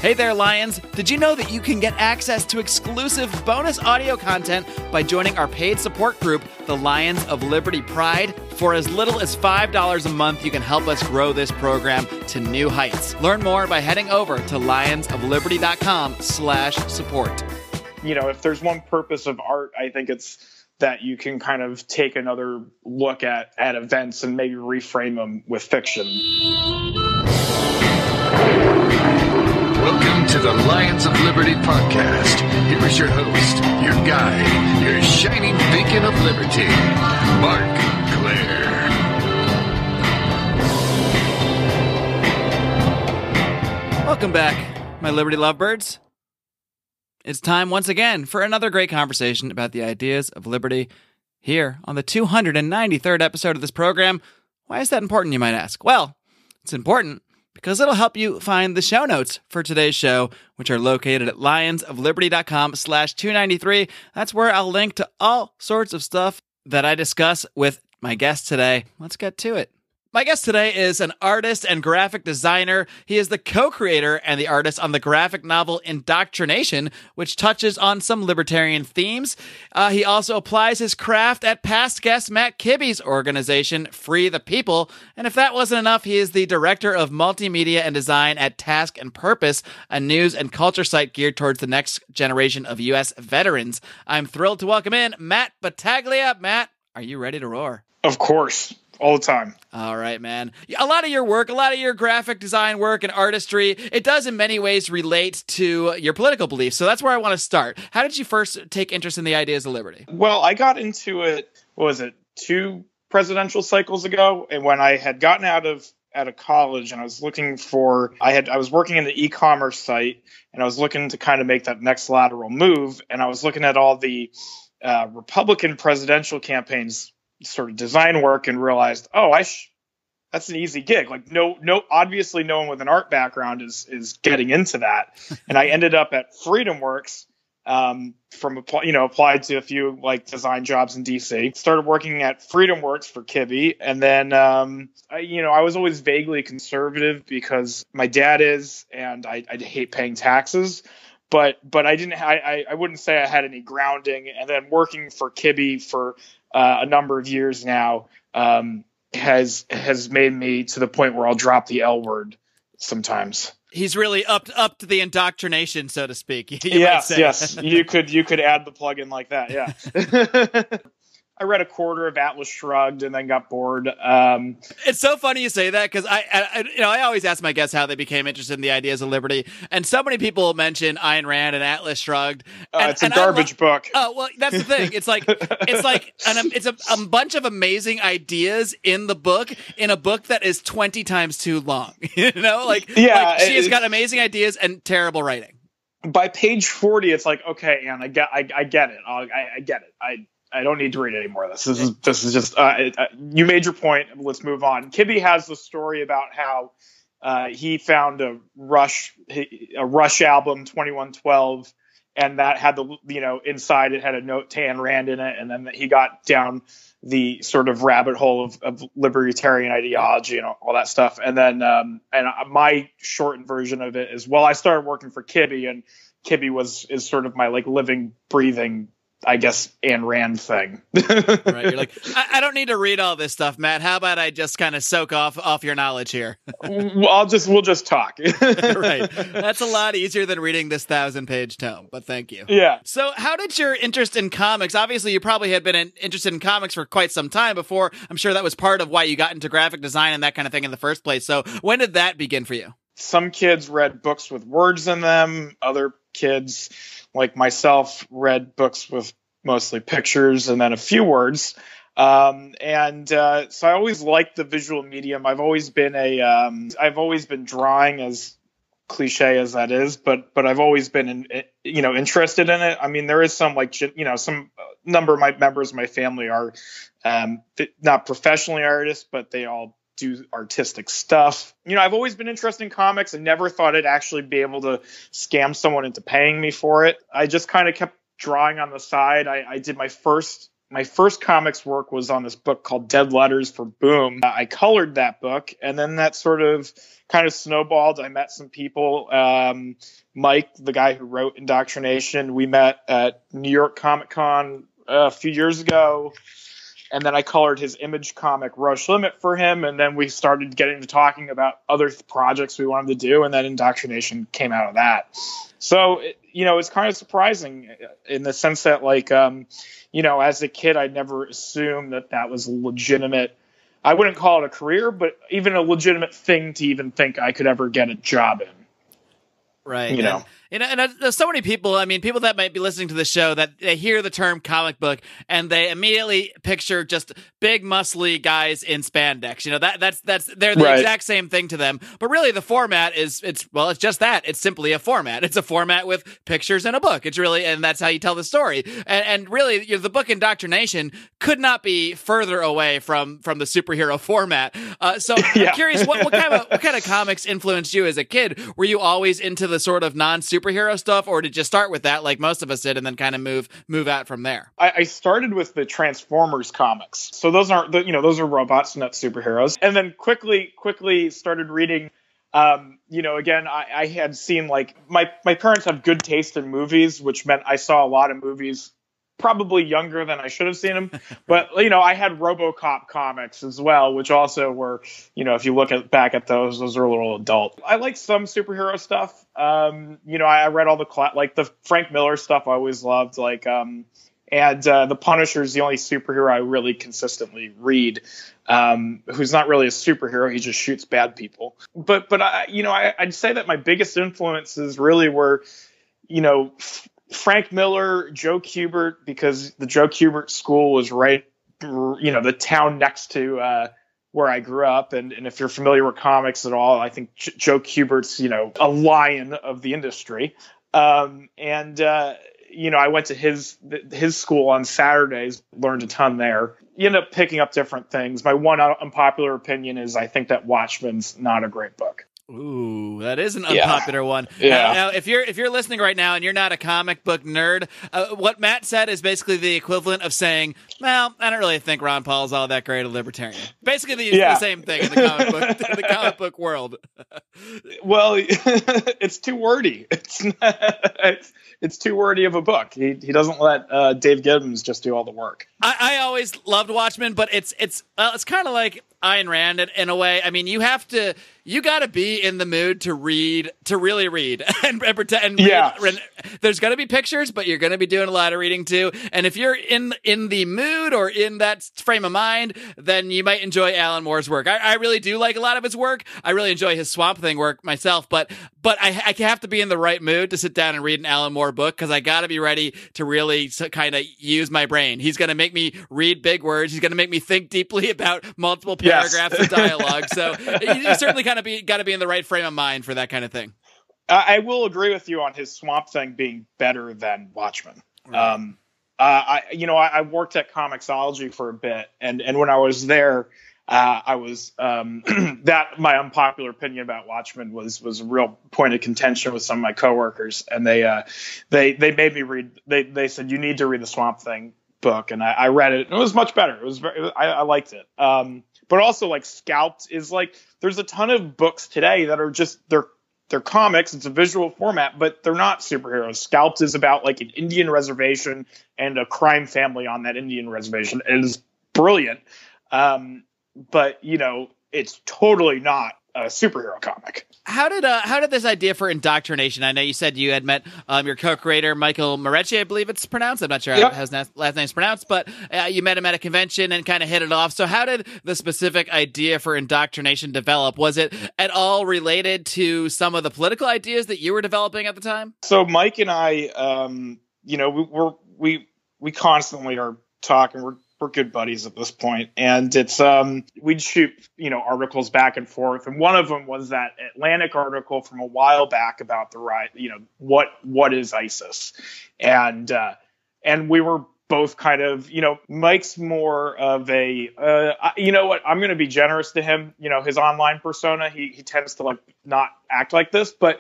Hey there, Lions! Did you know that you can get access to exclusive bonus audio content by joining our paid support group, the Lions of Liberty Pride? For as little as $5 a month, you can help us grow this program to new heights. Learn more by heading over to lionsofliberty.com/support. You know, if there's one purpose of art, I think it's that you can kind of take another look at events and maybe reframe them with fiction. Welcome to the Lions of Liberty podcast. Here is your host, your guide, your shining beacon of liberty, Marc Clair. Welcome back, my Liberty lovebirds. It's time once again for another great conversation about the ideas of liberty here on the 293rd episode of this program. Why is that important, you might ask? Well, it's important because it'll help you find the show notes for today's show, which are located at lionsofliberty.com/293. That's where I'll link to all sorts of stuff that I discuss with my guest today. Let's get to it. My guest today is an artist and graphic designer. He is the co-creator and the artist on the graphic novel Indoctrination, which touches on some libertarian themes. He also applies his craft at past guest Matt Kibbe's organization, Free the People. And if that wasn't enough, he is the director of multimedia and design at Task and Purpose, a news and culture site geared towards the next generation of U.S. veterans. I'm thrilled to welcome in Matt Battaglia. Matt, are you ready to roar? Of course. All the time. All right, man. A lot of your work, a lot of your graphic design work and artistry, it does in many ways relate to your political beliefs. So that's where I want to start. How did you first take interest in the ideas of liberty? Well, I got into it, 2 presidential cycles ago? And when I had gotten out of college and I was looking for, I was working in the e-commerce site and I was looking to kind of make that next lateral move. And I was looking at all the Republican presidential campaigns sort of design work and realized, that's an easy gig. Like obviously no one with an art background is getting into that. And I ended up at FreedomWorks, applied to a few like design jobs in DC, started working at FreedomWorks for Kibbe. And then, I was always vaguely conservative because my dad is, and I hate paying taxes. But I wouldn't say I had any grounding. And then working for Kibbe for a number of years now has made me to the point where I'll drop the L word sometimes. He's really up to the indoctrination, so to speak. Yes. You could add the plug in like that. Yeah. I read a quarter of Atlas Shrugged and then got bored. It's so funny you say that because I always ask my guests how they became interested in the ideas of liberty, and so many people mention Ayn Rand and Atlas Shrugged. It's a garbage book. Oh well, that's the thing. It's a bunch of amazing ideas in the book in a book that is 20 times too long. She has got amazing ideas and terrible writing. By page 40, it's like, okay, Anne, I get it. I get it. I don't need to read any more of this. This is just you made your point. Let's move on. Kibbe has the story about how he found a Rush album 2112, and that had inside it had a note to Ayn Rand in it, and then he got down the sort of rabbit hole of libertarian ideology and all that stuff. And then my shortened version of it is, well, I started working for Kibbe, and Kibbe is sort of my like living, breathing, I guess, Ayn Rand thing. Right. You're like, I don't need to read all this stuff, Matt. How about I just kind of soak off your knowledge here? We'll just talk. Right. That's a lot easier than reading this 1,000-page tome, but thank you. Yeah. So how did your interest in comics, obviously you probably had been interested in comics for quite some time before. I'm sure that was part of why you got into graphic design and that kind of thing in the first place. So when did that begin for you? Some kids read books with words in them. Other kids, like myself, read books with mostly pictures and then a few words. So I always liked the visual medium. I've always been drawing, as cliche as that is, but I've always been interested in it. I mean, there is some some number of my members of my family are not professionally artists, but they all do artistic stuff. I've always been interested in comics. I never thought I'd actually be able to scam someone into paying me for it. I just kind of kept drawing on the side. I did my first my first comics work was on this book called Dead Letters for Boom. I colored that book, and then that sort of kind of snowballed. I met some people. Mike, the guy who wrote Indoctrination, we met at New York Comic Con a few years ago. And then I colored his Image comic Rush Limit for him. And then we started getting to talking about other projects we wanted to do. And then Indoctrination came out of that. So, it's kind of surprising in the sense that, like, as a kid, I never assumed that was a legitimate, I wouldn't call it a career, but even a legitimate thing to even think I could ever get a job in. Right. And there's so many people, people that might be listening to the show that they hear the term comic book and they immediately picture just big muscly guys in spandex. They're the exact same thing to them. But really the format it's just that. It's simply a format. It's a format with pictures and a book. It's really, and that's how you tell the story. And really, the book Indoctrination could not be further away from the superhero format. So I'm curious, what kind of comics influenced you as a kid? Were you always into the sort of non-superhero stuff, or did you start with that like most of us did and then kind of move out from there? I started with the Transformers comics. So those aren't, those are robots, not superheroes. And then quickly started reading, again, I had seen, like, my parents have good taste in movies, which meant I saw a lot of movies probably younger than I should have seen them. But, I had RoboCop comics as well, which also were, if you look back at those are a little adult. I like some superhero stuff. I read all the Frank Miller stuff I always loved, and the Punisher is the only superhero I really consistently read, who's not really a superhero. He just shoots bad people. But I'd say that my biggest influences really were, Frank Miller, Joe Kubert, because the Joe Kubert school was right, the town next to where I grew up. And if you're familiar with comics at all, I think Joe Kubert's, a lion of the industry. I went to his school on Saturdays, learned a ton there. You end up picking up different things. My one unpopular opinion is I think that Watchmen's not a great book. Ooh, that is an unpopular one. Yeah. Now, if you're listening right now and you're not a comic book nerd, what Matt said is basically the equivalent of saying, "Well, I don't really think Ron Paul's all that great a libertarian." Basically, the same thing in the comic book world. Well, it's too wordy. It's too wordy of a book. He doesn't let Dave Gibbons just do all the work. I always loved Watchmen, but it's kind of like Ayn Rand in a way. You got to be in the mood to really read and pretend. There's going to be pictures, but you're going to be doing a lot of reading too. And if you're in the mood or in that frame of mind, then you might enjoy Alan Moore's work. I really do like a lot of his work. I really enjoy his Swamp Thing work myself, but I have to be in the right mood to sit down and read an Alan Moore book, because I got to be ready to really kind of use my brain. He's going to make me read big words. He's going to make me think deeply about multiple paragraphs of dialogue. So you certainly got to be in the right frame of mind for that kind of thing. I will agree with you on his Swamp Thing being better than Watchmen. Right. I worked at Comixology for a bit, and when I was there, I was that my unpopular opinion about Watchmen was a real point of contention with some of my coworkers, and they made me read. They said you need to read the Swamp Thing book, and I read it, and it was much better. It was I liked it. But also, like, Scalped is like, there's a ton of books today that are just they're comics. It's a visual format, but they're not superheroes. Scalped is about, like, an Indian reservation and a crime family on that Indian reservation. It is brilliant. But it's totally not a superhero comic. How did this idea for Indoctrination? I know you said you had met your co-creator Michael Marecci, I believe it's pronounced. I'm not sure how his last name's pronounced, but you met him at a convention and kind of hit it off. So how did the specific idea for Indoctrination develop? Was it at all related to some of the political ideas that you were developing at the time? So Mike and I, we constantly are talking. We're good buddies at this point, and it's we'd shoot articles back and forth, and one of them was that Atlantic article from a while back about the what is ISIS, and we were both kind of, Mike's more of a I'm going to be generous to him, his online persona, he tends to, like, not act like this, but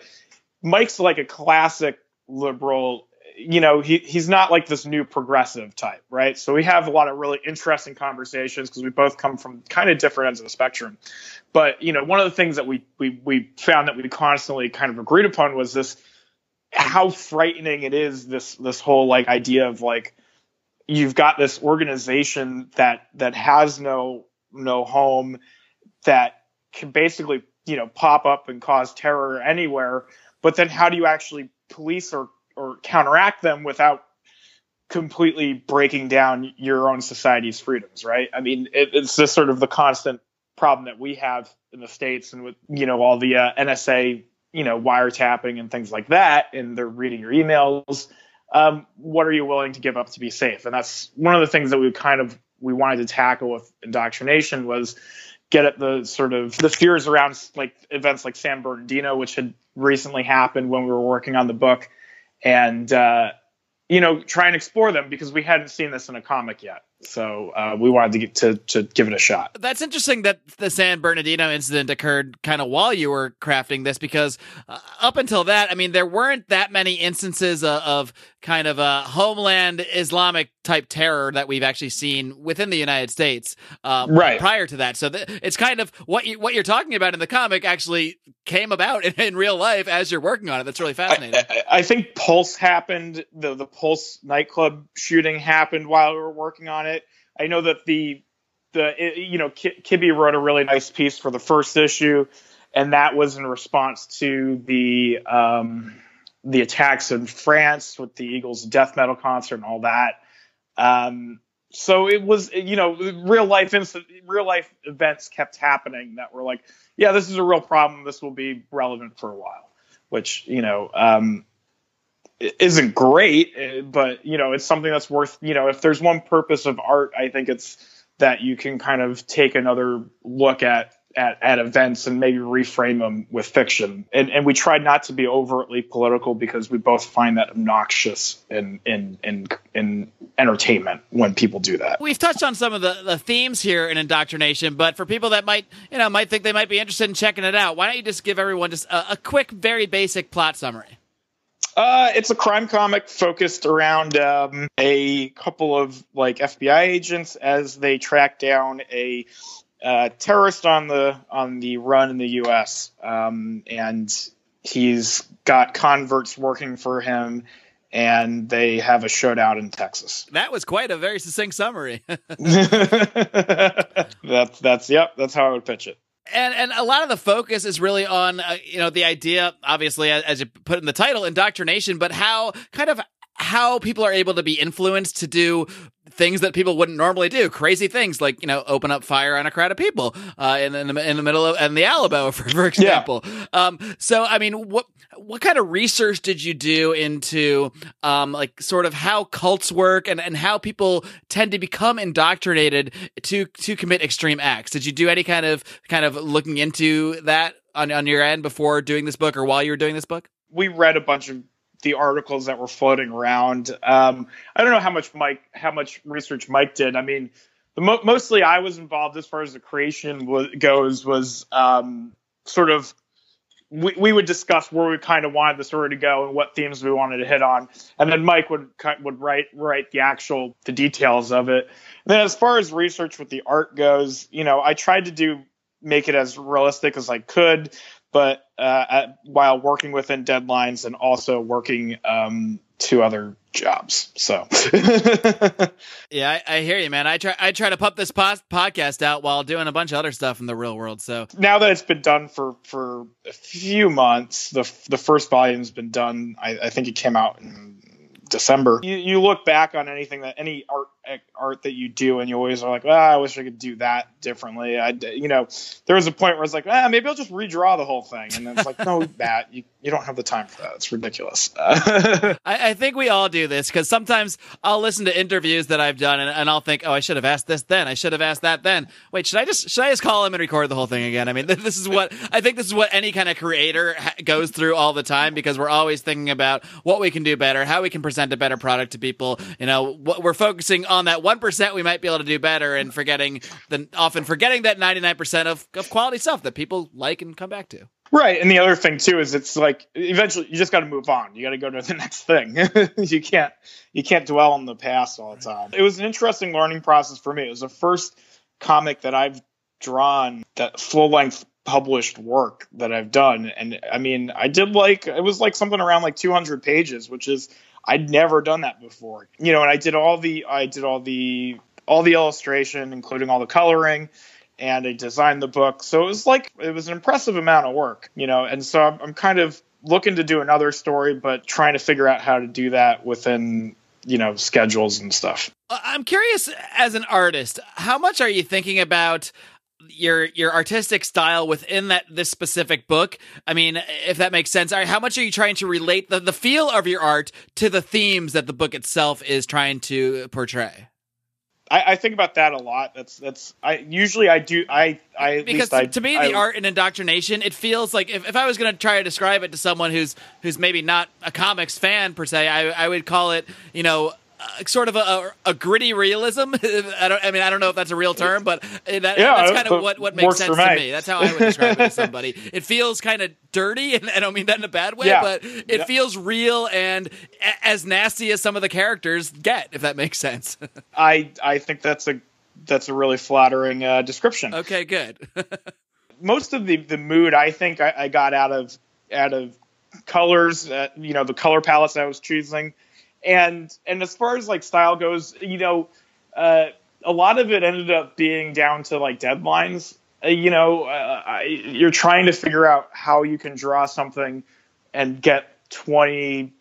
Mike's like a classic liberal he's not like this new progressive type, right? So we have a lot of really interesting conversations because we both come from kind of different ends of the spectrum. But, one of the things that we found that we constantly kind of agreed upon was this, how frightening it is, this whole like idea of like, you've got this organization that has no home, that can basically, pop up and cause terror anywhere. But then how do you actually police or counteract them without completely breaking down your own society's freedoms, right? I mean, it's just sort of the constant problem that we have in the States, and with, all the NSA, wiretapping and things like that, and they're reading your emails. What are you willing to give up to be safe? And that's one of the things that we wanted to tackle with Indoctrination, was get at the sort of the fears around like events like San Bernardino, which had recently happened when we were working on the book, and try and explore them, because we hadn't seen this in a comic yet. So we wanted to give it a shot. That's interesting that the San Bernardino incident occurred kind of while you were crafting this, because up until that, I mean, there weren't that many instances of kind of a homeland Islamic type terror that we've actually seen within the United States right prior to that. So it's kind of what you're talking about in the comic actually came about in real life as you're working on it. That's really fascinating. I think Pulse happened. The Pulse nightclub shooting happened while we were working on it. I know that Kibbe wrote a really nice piece for the first issue, and that was in response to the attacks in France with the Eagles death metal concert and all that. So it was, real life events kept happening that were like, yeah, this is a real problem. This will be relevant for a while, which, isn't great, but, it's something that's worth, if there's one purpose of art, I think it's that you can kind of take another look at events and maybe reframe them with fiction. And we tried not to be overtly political, because we both find that obnoxious in entertainment when people do that. We've touched on some of the themes here in Indoctrination, but for people that might think they might be interested in checking it out, why don't you just give everyone just a quick, very basic plot summary? It's a crime comic focused around a couple of like FBI agents as they track down a terrorist on the run in the U.S. And he's got converts working for him, and they have a showdown in Texas. That was quite a very succinct summary. That's how I would pitch it. And a lot of the focus is really on, the idea, obviously, as you put in the title, indoctrination, but how people are able to be influenced to do things that people wouldn't normally do, crazy things like, open up fire on a crowd of people in the middle of the Alamo, for example. Yeah. So, I mean, what kind of research did you do into like sort of how cults work and how people tend to become indoctrinated to commit extreme acts? Did you do any kind of looking into that on your end before doing this book or while you were doing this book? We read a bunch of the articles that were floating around. I don't know how much research Mike did. I mean, mostly I was involved as far as the creation goes was sort of, we would discuss where we kind of wanted the story to go and what themes we wanted to hit on. And then Mike would write the details of it. And then as far as research with the art goes, I tried to make it as realistic as I could, but while working within deadlines and also working 2 other jobs. So yeah, I hear you, man. I try to pump this podcast out while doing a bunch of other stuff in the real world. So now that it's been done for a few months, the first volume's been done. I think it came out in December. You look back on any art that you do, and you always are like, I wish I could do that differently. There was a point where I was like, maybe I'll just redraw the whole thing. And then it's like, no, Matt, you don't have the time for that. It's ridiculous. I think we all do this, because sometimes I'll listen to interviews that I've done and I'll think, I should have asked this then. I should have asked that then. Wait, should I just call him and record the whole thing again? I mean, this is what any kind of creator goes through all the time, because we're always thinking about what we can do better, how we can present a better product to people. What we're focusing on that 1% we might be able to do better, and often forgetting that 99% of quality stuff that people like and come back to. Right. And the other thing too is it's like eventually you just got to move on. You got to go to the next thing. you can't dwell on the past all the time. It was an interesting learning process for me. It was the first comic that I've drawn, that full length published work that I've done. And I mean, it was like something around like 200 pages, which is, I'd never done that before, and I did all the illustration, including all the coloring, and I designed the book. So it was an impressive amount of work, and so I'm kind of looking to do another story, but trying to figure out how to do that within, schedules and stuff. I'm curious, as an artist, how much are you thinking about your artistic style within this specific book? I mean, if that makes sense. How much are you trying to relate the feel of your art to the themes that the book itself is trying to portray? I think about that a lot. To me, the art in Indoctrination, it feels like if I was going to try to describe it to someone who's maybe not a comics fan per se, I would call it, sort of a gritty realism. I don't know if that's a real term, but that's kind of what makes sense to me. That's how I would describe it to somebody. It feels kind of dirty, and I don't mean that in a bad way, but it feels real and as nasty as some of the characters get, if that makes sense. I think that's a really flattering description. Okay, good. Most of the mood I think I got out of colors, the color palettes I was choosing. And as far as like style goes, a lot of it ended up being down to like deadlines. You're trying to figure out how you can draw something and get 28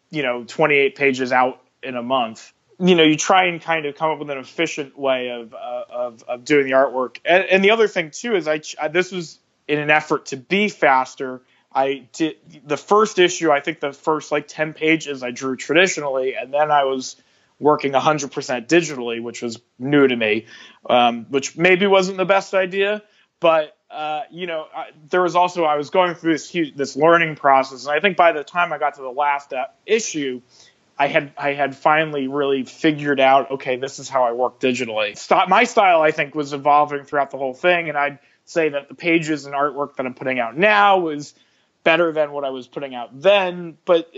pages out in a month. You try and kind of come up with an efficient way of doing the artwork. And the other thing too is this was in an effort to be faster. I did the first issue. I think the first like 10 pages I drew traditionally, and then I was working 100% digitally, which was new to me, which maybe wasn't the best idea. But there was also, I was going through this learning process, and I think by the time I got to the last issue, I had finally really figured out, okay, this is how I work digitally. My style, I think, was evolving throughout the whole thing, and I'd say that the pages and artwork that I'm putting out now was better than what I was putting out then, but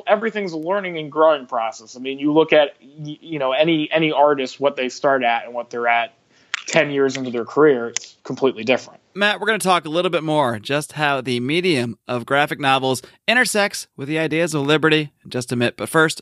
everything's a learning and growing process. I mean, you look at any artist, what they start at and what they're at 10 years into their career, it's completely different. Matt, we're going to talk a little bit more just how the medium of graphic novels intersects with the ideas of liberty in just a minute. But first,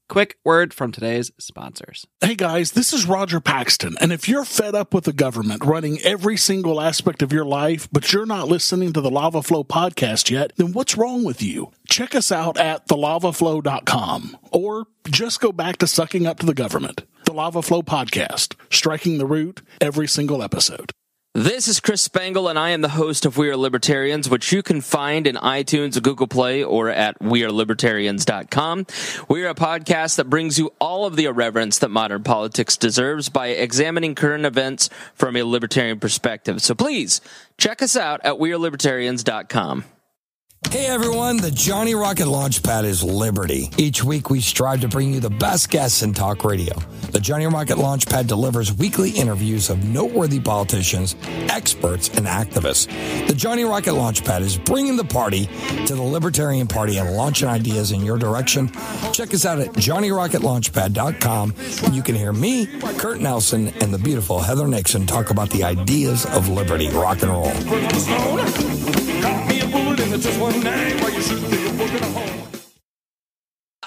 quick word from today's sponsors. Hey guys, this is Roger Paxton, and if you're fed up with the government running every single aspect of your life, but you're not listening to the Lava Flow podcast yet, then what's wrong with you? Check us out at thelavaflow.com, or just go back to sucking up to the government. The Lava Flow podcast, striking the root every single episode. This is Chris Spangle, and I am the host of We Are Libertarians, which you can find in iTunes, Google Play, or at wearelibertarians.com. We are a podcast that brings you all of the irreverence that modern politics deserves by examining current events from a libertarian perspective. So please, check us out at wearelibertarians.com. Hey everyone, the Johnny Rocket Launchpad is Liberty. Each week we strive to bring you the best guests in talk radio. The Johnny Rocket Launchpad delivers weekly interviews of noteworthy politicians, experts, and activists. The Johnny Rocket Launchpad is bringing the party to the Libertarian Party and launching ideas in your direction. Check us out at johnnyrocketlaunchpad.com, and you can hear me, Kurt Nelson, and the beautiful Heather Nixon talk about the ideas of liberty, rock and roll.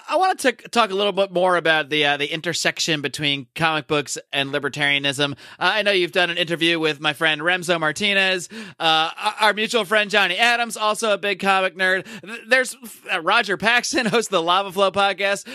I want to talk a little bit more about the intersection between comic books and libertarianism. I know you've done an interview with my friend Remzo Martinez, our mutual friend Johnny Adams, also a big comic nerd. There's Roger Paxton, host of the Lava Flow podcast,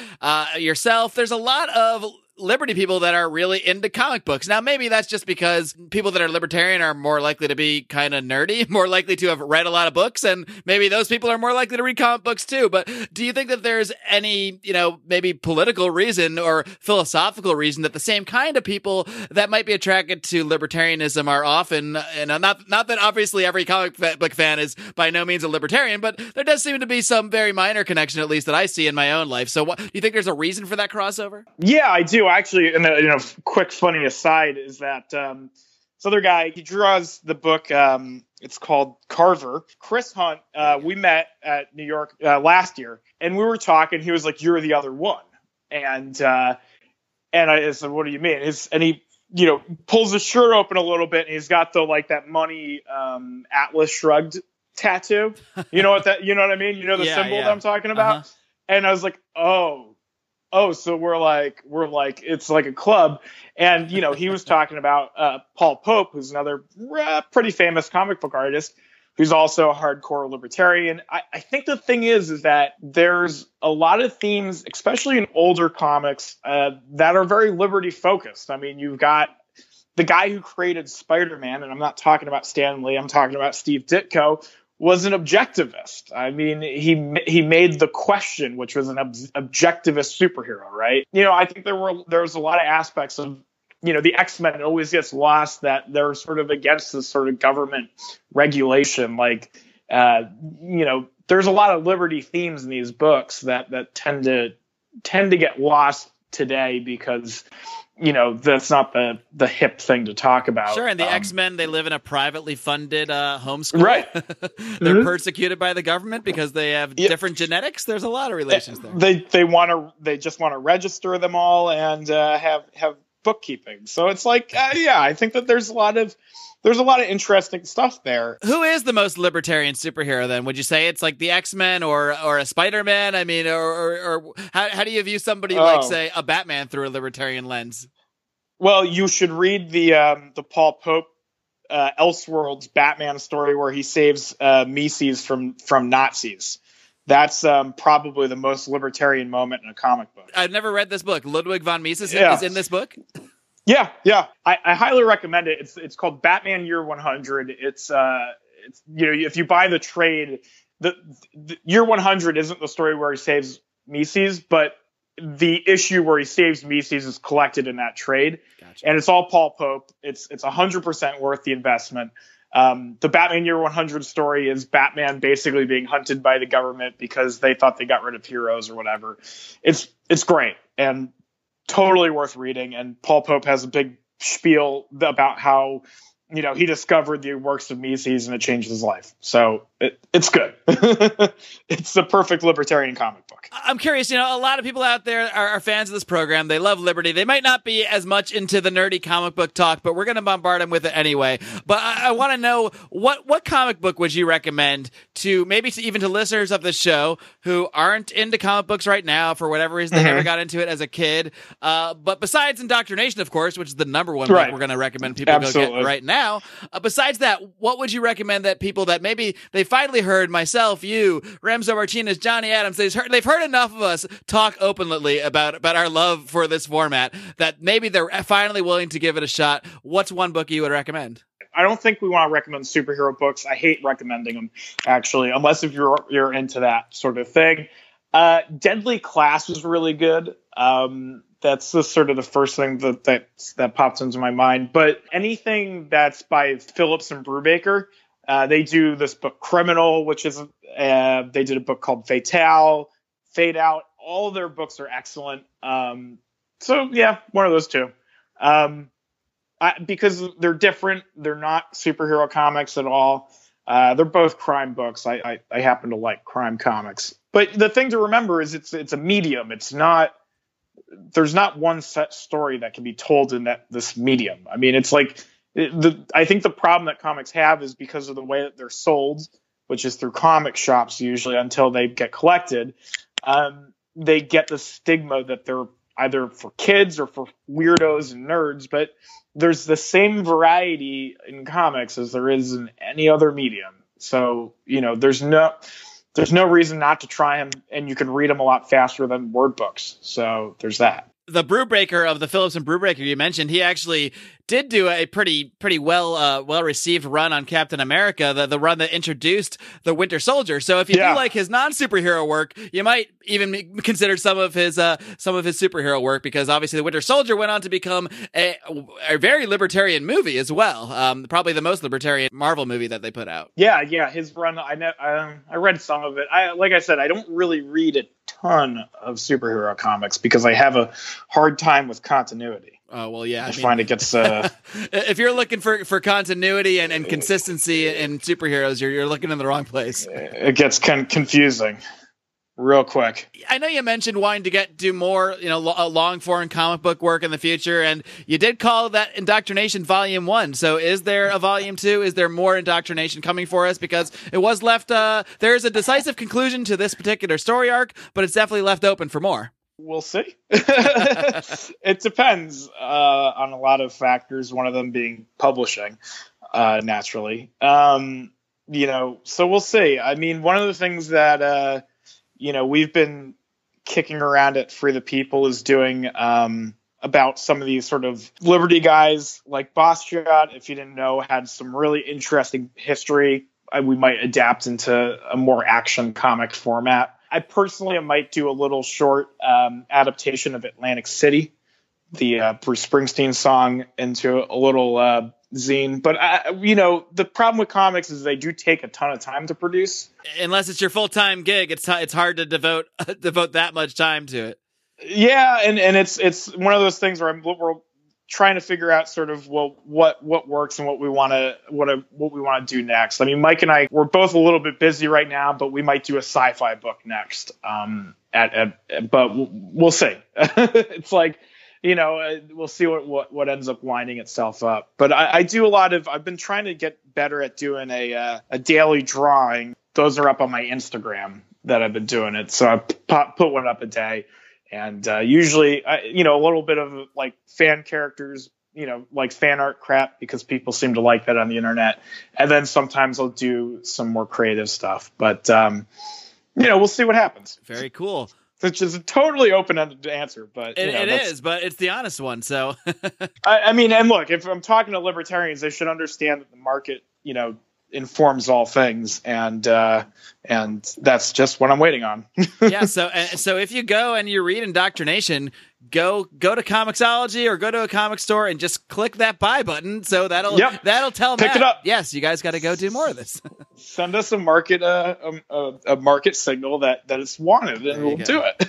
yourself. There's a lot of liberty people that are really into comic books. Now, maybe that's just because people that are libertarian are more likely to be kind of nerdy, more likely to have read a lot of books, and maybe those people are more likely to read comic books too. But do you think that there's any, maybe political reason or philosophical reason that the same kind of people that might be attracted to libertarianism are often, and not that obviously every comic book fan is by no means a libertarian, but there does seem to be some very minor connection, at least that I see in my own life. So do you think there's a reason for that crossover? Yeah, I do. Actually, and quick funny aside is that this other guy, he draws the book It's called Carver. Chris Hunt, we met at New York last year, and we were talking. He was like, "You're the other one," and I said, "What do you mean?" And he, pulls his shirt open a little bit, and he's got that money Atlas Shrugged tattoo. You know what I mean? You know the symbol that I'm talking about? Uh-huh. And I was like, oh, so we're like it's like a club. And he was talking about Paul Pope, who's another pretty famous comic book artist, who's also a hardcore libertarian. I think the thing is that there's a lot of themes, especially in older comics, that are very liberty focused. I mean, you've got the guy who created Spider-Man, and I'm not talking about Stan Lee, I'm talking about Steve Ditko, was an objectivist. I mean, he made The Question, which was an objectivist superhero, right? I think there's a lot of aspects of the X-Men. It always gets lost that they're sort of against this sort of government regulation. Like, there's a lot of liberty themes in these books that tend to get lost today because that's not the hip thing to talk about. Sure, and the X-Men, they live in a privately funded homeschool. Right. They're persecuted by the government because they have different genetics. There's a lot of relations there. They just want to register them all and have bookkeeping. So it's like, I think that there's a lot of interesting stuff there. Who is the most libertarian superhero then? Would you say it's like the X-Men or a Spider-Man? I mean, or how do you view somebody like, say, a Batman through a libertarian lens? Well, you should read the Paul Pope Elseworlds Batman story where he saves Mises from Nazis. That's probably the most libertarian moment in a comic book. I've never read this book. Ludwig von Mises is in this book? Yeah. I highly recommend it. It's called Batman Year 100. It's if you buy the trade, the Year 100 isn't the story where he saves Mises, but the issue where he saves Mises is collected in that trade. Gotcha. And it's all Paul Pope. It's 100% worth the investment. The Batman Year 100 story is Batman basically being hunted by the government because they thought they got rid of heroes or whatever. It's great and totally worth reading. And Paul Pope has a big spiel about how, he discovered the works of Mises and it changed his life. So it's good. It's the perfect libertarian comic book. I'm curious, a lot of people out there are fans of this program. They love liberty. They might not be as much into the nerdy comic book talk, but we're going to bombard them with it anyway. But I want to know, what comic book would you recommend even to listeners of the show who aren't into comic books right now for whatever reason, they never got into it as a kid. But besides Indoctrination, of course, which is the number one book we're going to recommend people go get right now. Besides that, what would you recommend that people that maybe they finally heard myself, you, Remzo Martinez, Johnny Adams, they've heard enough of us talk openly about our love for this format that maybe they're finally willing to give it a shot? What's one book you would recommend? I don't think we want to recommend superhero books. I hate recommending them, actually, unless if you're into that sort of thing. Deadly Class was really good. That's sort of the first thing that pops into my mind. But anything that's by Phillips and Brubaker, they do this book Criminal, which is they did a book called Fatale, Fade Out. All of their books are excellent. So yeah, one of those two. Because they're different. They're not superhero comics at all. They're both crime books. I happen to like crime comics. But the thing to remember is it's a medium. There's not one set story that can be told in this medium. I mean, it's like I think the problem that comics have is because of the way that they're sold, which is through comic shops usually until they get collected. They get the stigma that they're either for kids or for weirdos and nerds, but there's the same variety in comics as there is in any other medium. So, there's no reason not to try them, and you can read them a lot faster than word books. So there's that. The Brubaker of the Phillips and Brubaker you mentioned, he actually did do a pretty well received run on Captain America, the run that introduced the Winter Soldier. So if you do like his non-superhero work, you might even consider some of his superhero work, because obviously the Winter Soldier went on to become a very libertarian movie as well. Probably the most libertarian Marvel movie that they put out. Yeah, his run. I read some of it. Like I said, I don't really read a ton of superhero comics because I have a hard time with continuity. Oh, well, yeah. I find it gets... if you're looking for continuity and consistency in superheroes, you're looking in the wrong place. It gets confusing real quick. I know you mentioned wanting to do more, long form comic book work in the future, and you did call that Indoctrination Volume 1. So is there a Volume 2? Is there more Indoctrination coming for us? Because it was left, there is a decisive conclusion to this particular story arc, but it's definitely left open for more. We'll see. It depends on a lot of factors, one of them being publishing, naturally. So we'll see. I mean, one of the things that, we've been kicking around at Free the People is doing about some of these sort of liberty guys like Battaglia, if you didn't know, had some really interesting history. We might adapt into a more action comic format. I personally might do a little short adaptation of Atlantic City, the Bruce Springsteen song, into a little zine. But, the problem with comics is they do take a ton of time to produce. Unless it's your full-time gig, it's hard to devote that much time to it. Yeah, and it's one of those things where we're trying to figure out sort of what works and what we want to do next. I mean, Mike and I, we're both a little bit busy right now, but we might do a sci-fi book next. But we'll see. It's like, we'll see what ends up lining itself up. But I've been trying to get better at doing a daily drawing. Those are up on my Instagram that I've been doing it. So I put one up a day. And usually, a little bit of like fan characters, like fan art crap, because people seem to like that on the internet. And then sometimes I'll do some more creative stuff. But, we'll see what happens. Very cool. Which is a totally open-ended answer, but it is, but it's the honest one. So, I mean, and look, if I'm talking to libertarians, they should understand that the market, informs all things, and that's just what I'm waiting on. Yeah. So if you go and you read Indoctrination, go to Comixology or go to a comic store and just click that buy button. So that'll tell Pick Matt, it up. Yes, you guys got to go do more of this. Send us a market market signal that it's wanted, and we'll do it.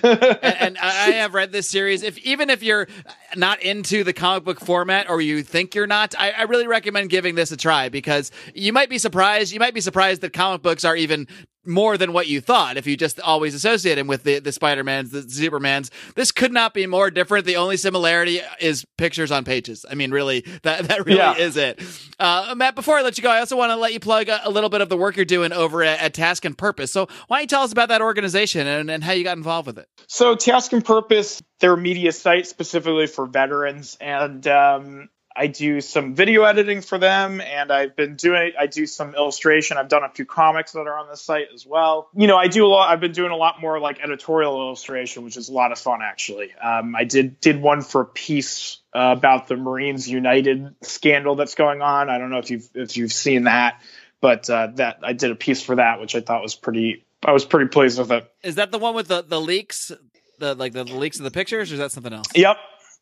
and I have read this series. Even if you're not into the comic book format, or you think you're not, I really recommend giving this a try, because you might be surprised. You might be surprised that comic books are even more than what you thought if you just always associate him with the Spider-Mans, the Supermans. This could not be more different. The only similarity is pictures on pages. I mean, really, that really is it. Matt, before I let you go, I also want to let you plug a little bit of the work you're doing over at Task and Purpose. So why don't you tell us about that organization and how you got involved with it? So Task and Purpose, they're a media site specifically for veterans, and I do some video editing for them, and I do some illustration. I've done a few comics that are on the site as well. I've been doing a lot more like editorial illustration, which is a lot of fun, actually. I did one for Peace about the Marines United scandal that's going on. I don't know if you've seen that, but that I did a piece for that, which I thought was I was pretty pleased with it. Is that the one with the leaks, the leaks of the pictures, or is that something else? Yep.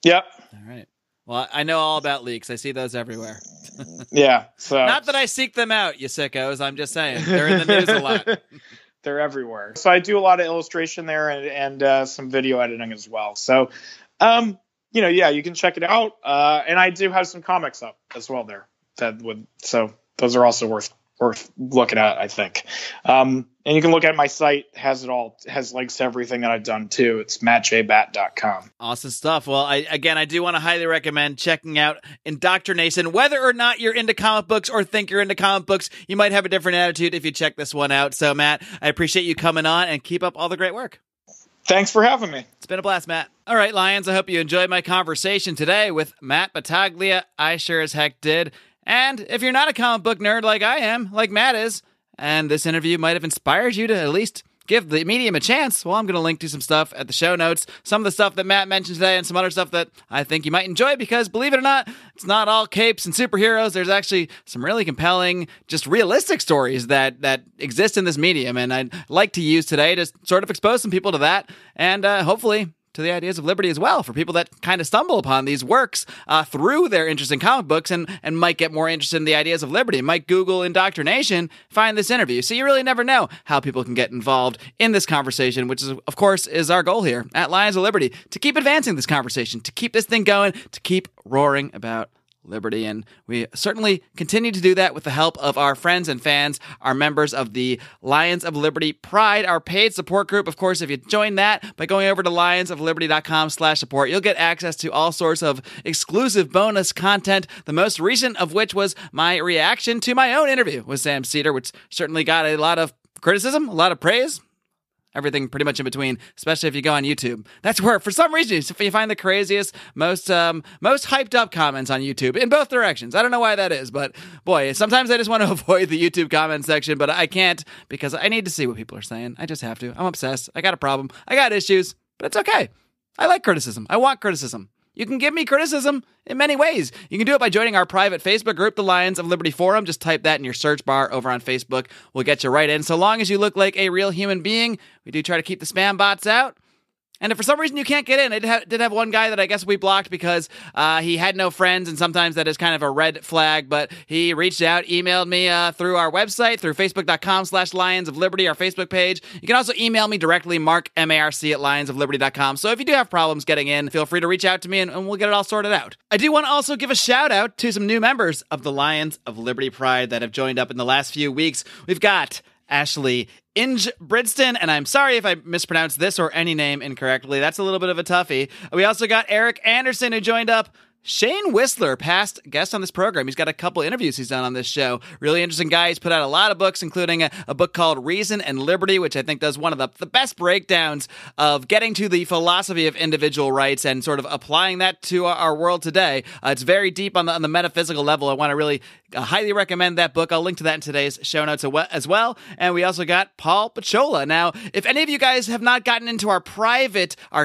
All right. Well, I know all about leaks. I see those everywhere. Yeah. So not that I seek them out, you sickos. I'm just saying they're in the news a lot. They're everywhere. So I do a lot of illustration there and some video editing as well. So, you can check it out. And I do have some comics up as well there. So those are also worth looking at, I think. And you can look at my site, has links to everything that I've done too. It's mattjbat.com. Awesome stuff. Well, I do want to highly recommend checking out Indoctrination. Whether or not you're into comic books or think you're into comic books, you might have a different attitude if you check this one out. So Matt, I appreciate you coming on, and keep up all the great work. Thanks for having me. It's been a blast, Matt. All right, Lions, I hope you enjoyed my conversation today with Matt Battaglia. I sure as heck did. And if you're not a comic book nerd like I am, like Matt is, and this interview might have inspired you to at least give the medium a chance, well, I'm going to link to some stuff at the show notes, some of the stuff that Matt mentioned today, and some other stuff that I think you might enjoy, because believe it or not, it's not all capes and superheroes. There's actually some really compelling, just realistic stories that exist in this medium, and I'd like to use today to sort of expose some people to that, and hopefully to the ideas of liberty as well for people that kind of stumble upon these works through their interest in comic books and might get more interested in the ideas of liberty. Might Google Indoctrination, find this interview. So you really never know how people can get involved in this conversation, which is, of course, is our goal here at Lions of Liberty, to keep advancing this conversation, to keep this thing going, to keep roaring about liberty. And we certainly continue to do that with the help of our friends and fans, our members of the Lions of Liberty Pride, our paid support group. Of course, if you join that by going over to lionsofliberty.com/support, you'll get access to all sorts of exclusive bonus content, the most recent of which was my reaction to my own interview with Sam Cedar, which certainly got a lot of criticism, a lot of praise, everything pretty much in between, especially if you go on YouTube. That's where, for some reason, you find the craziest, most hyped up comments on YouTube in both directions. I don't know why that is, but boy, sometimes I just want to avoid the YouTube comment section, but I can't because I need to see what people are saying. I just have to. I'm obsessed. I got a problem. I got issues, but it's okay. I like criticism. I want criticism. You can give me criticism in many ways. You can do it by joining our private Facebook group, the Lions of Liberty Forum. Just type that in your search bar over on Facebook. We'll get you right in. So long as you look like a real human being, we do try to keep the spam bots out. And if for some reason you can't get in, I did have one guy that I guess we blocked because he had no friends, and sometimes that is kind of a red flag, but he reached out, emailed me through our website, through facebook.com/Lions of Liberty, our Facebook page. You can also email me directly, Marc, M-A-R-C, at lionsofliberty.com. So if you do have problems getting in, feel free to reach out to me and we'll get it all sorted out. I do want to also give a shout out to some new members of the Lions of Liberty Pride that have joined up in the last few weeks. We've got Ashley Ingebrigtsen, and I'm sorry if I mispronounced this or any name incorrectly. That's a little bit of a toughie. We also got Eric Anderson, who joined up. Shane Whistler, past guest on this program. He's got a couple interviews he's done on this show. Really interesting guy. He's put out a lot of books, including a book called Reason and Liberty, which I think does one of the best breakdowns of getting to the philosophy of individual rights and sort of applying that to our world today. It's very deep on the metaphysical level. I want to really highly recommend that book. I'll link to that in today's show notes as well. And we also got Paul Pachola. Now, if any of you guys have not gotten into our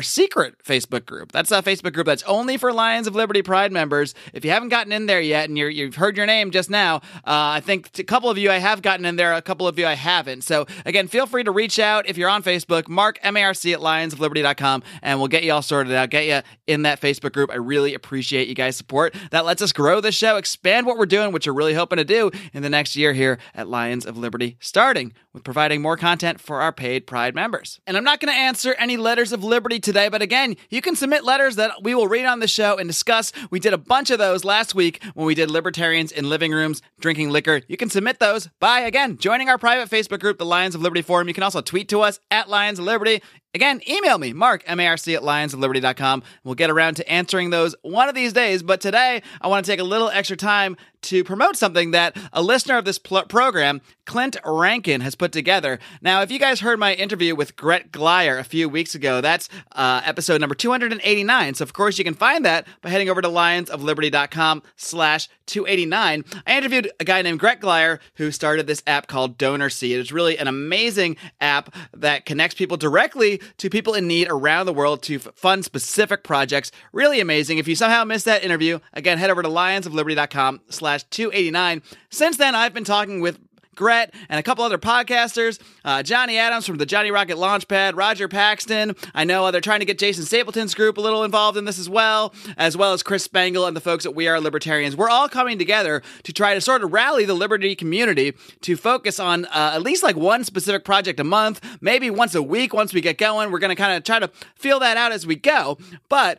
secret Facebook group, that's a Facebook group that's only for Lions of Liberty Pride members. If you haven't gotten in there yet and you've heard your name just now, I think a couple of you I have gotten in there, a couple of you I haven't. So again, feel free to reach out if you're on Facebook, Marc, M-A-R-C, at lionsofliberty.com, and we'll get you all sorted out, get you in that Facebook group. I really appreciate you guys' support. That lets us grow the show, expand what we're doing, which we're really hoping to do in the next year here at Lions of Liberty, starting with providing more content for our paid Pride members. And I'm not going to answer any letters of liberty today, but again, you can submit letters that we will read on the show and discuss. We did a bunch of those last week when we did libertarians in living rooms drinking liquor. You can submit those by, again, joining our private Facebook group, the Lions of Liberty Forum. You can also tweet to us at Lions of Liberty. Again, email me, Marc, M-A-R-C, at lionsofliberty.com. We'll get around to answering those one of these days, but today I want to take a little extra time to promote something that a listener of this program, Clint Rankin, has put together. Now, if you guys heard my interview with Greg Glyer a few weeks ago, that's episode number 289. So, of course, you can find that by heading over to lionsofliberty.com/289. I interviewed a guy named Greg Glyer who started this app called DonorSeed. It's really an amazing app that connects people directly to people in need around the world to fund specific projects. Really amazing. If you somehow missed that interview, again, head over to lionsofliberty.com/289. Since then, I've been talking with Gret and a couple other podcasters, Johnny Adams from the Johnny Rocket Launchpad, Roger Paxton. I know they're trying to get Jason Stapleton's group a little involved in this as well as Chris Spangle and the folks at We Are Libertarians. We're all coming together to try to sort of rally the liberty community to focus on at least like one specific project a month, maybe once a week. Once we get going, we're going to kind of try to feel that out as we go. But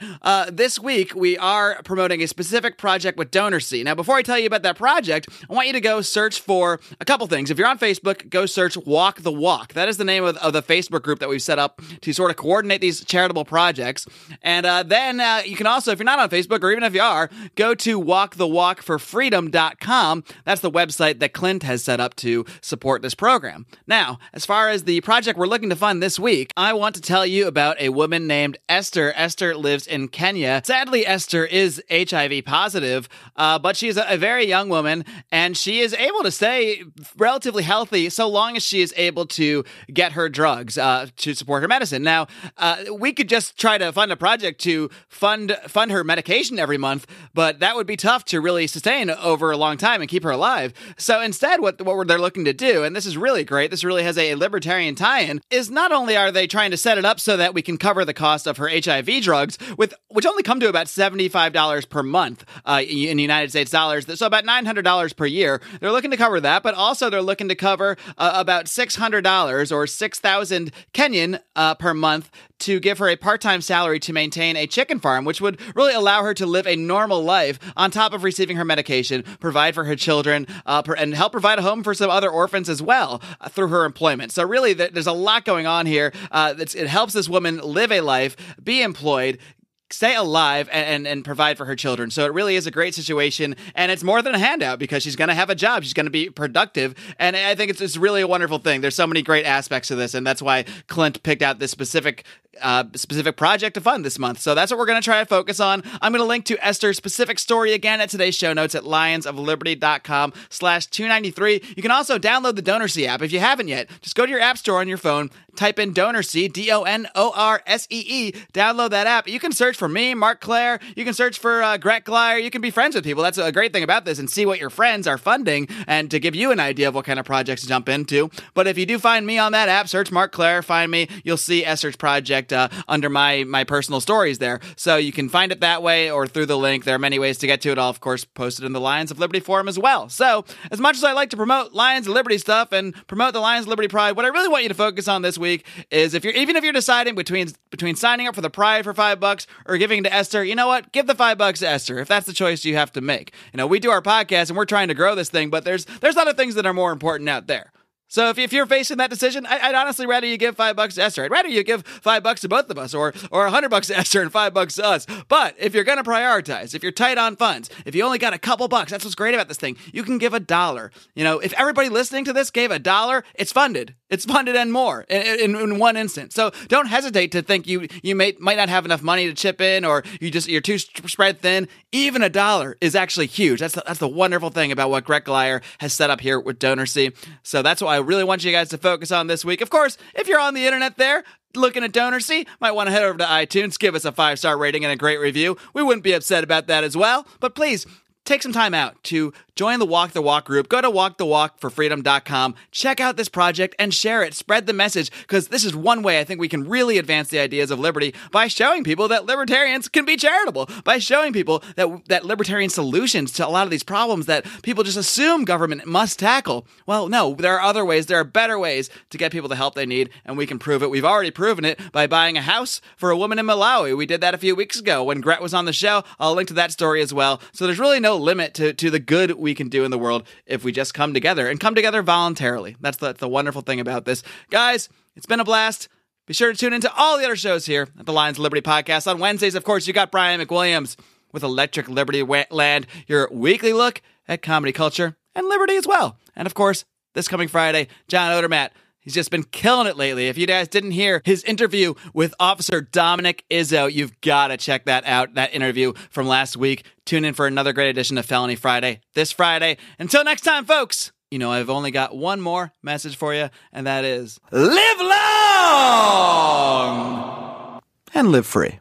this week, we are promoting a specific project with DonorSeed. Now, before I tell you about that project, I want you to go search for a couple things. If you're on Facebook, go search Walk the Walk. That is the name of the Facebook group that we've set up to sort of coordinate these charitable projects. And then you can also, if you're not on Facebook, or even if you are, go to walkthewalkforfreedom.com. That's the website that Clint has set up to support this program. Now, as far as the project we're looking to fund this week, I want to tell you about a woman named Esther. Esther lives in Kenya. Sadly, Esther is HIV positive, but she's a very young woman, and she is able to stay relatively healthy so long as she is able to get her drugs to support her medicine. Now, we could just try to fund a project to fund her medication every month, but that would be tough to really sustain over a long time and keep her alive. So instead, what they're looking to do, and this is really great, this really has a libertarian tie-in, is not only are they trying to set it up so that we can cover the cost of her HIV drugs, which only come to about $75 per month in United States dollars, so about $900 per year. They're looking to cover that, but also they're looking to cover about $600 or 6,000 Kenyan per month to give her a part-time salary to maintain a chicken farm, which would really allow her to live a normal life on top of receiving her medication, provide for her children, and help provide a home for some other orphans as well through her employment. So really, there's a lot going on here. It helps this woman live a life, be employed, stay alive, and provide for her children. So it really is a great situation, and it's more than a handout because she's going to have a job. She's going to be productive, and I think it's really a wonderful thing. There's so many great aspects to this, and that's why Clint picked out this specific project to fund this month. So that's what we're going to try to focus on. I'm going to link to Esther's specific story again at today's show notes at lionsofliberty.com/293. You can also download the DonorSee app if you haven't yet. Just go to your app store on your phone, type in DonorSee, DonoRSee, download that app. You can search for me, Marc Clair. You can search for Greg Glyer. You can be friends with people. That's a great thing about this, and see what your friends are funding and to give you an idea of what kind of projects to jump into. But if you do find me on that app, search Marc Clair, find me, you'll see Esther's project under my personal stories there. So you can find it that way or through the link. There are many ways to get to it. I'll, of course, post it in the Lions of Liberty forum as well. So as much as I like to promote Lions of Liberty stuff and promote the Lions of Liberty Pride, what I really want you to focus on this week is if you're deciding between signing up for the Pride for $5 or giving to Esther, you know what? Give the $5 to Esther if that's the choice you have to make. You know, we do our podcast and we're trying to grow this thing, but there's other things that are more important out there. So if you're facing that decision, I'd honestly rather you give $5 to Esther. I'd rather you give $5 to both of us, or $100 to Esther and $5 to us. But if you're going to prioritize, if you're tight on funds, if you only got a couple bucks, that's what's great about this thing. You can give $1. You know, if everybody listening to this gave $1, it's funded. It's funded and more in one instant. So don't hesitate to think you might not have enough money to chip in, or you're too spread thin. Even $1 is actually huge. That's the wonderful thing about what Greg Glyer has set up here with DonorSee. So that's what I really want you guys to focus on this week. Of course, if you're on the internet there looking at DonorSee, might want to head over to iTunes, give us a 5-star rating and a great review. We wouldn't be upset about that as well. But please take some time out to join the Walk the Walk group. Go to walkthewalkforfreedom.com, check out this project and share it. Spread the message, because this is one way I think we can really advance the ideas of liberty, by showing people that libertarians can be charitable, by showing people that libertarian solutions to a lot of these problems that people just assume government must tackle. Well, no, there are other ways. There are better ways to get people the help they need, and we can prove it. We've already proven it by buying a house for a woman in Malawi. We did that a few weeks ago when Gret was on the show. I'll link to that story as well. So there's really no limit to the good we can do in the world if we just come together, and come together voluntarily. That's the wonderful thing about this. Guys, it's been a blast. Be sure to tune into all the other shows here at the Lions of Liberty podcast. On Wednesdays, of course, you got Brian McWilliams with Electric Liberty Land, your weekly look at comedy culture and liberty as well. And of course, this coming Friday, John Odermatt. He's just been killing it lately. If you guys didn't hear his interview with Officer Dominic Izzo, you've got to check that out, that interview from last week. Tune in for another great edition of Felony Friday this Friday. Until next time, folks, you know I've only got one more message for you, and that is live long and live free.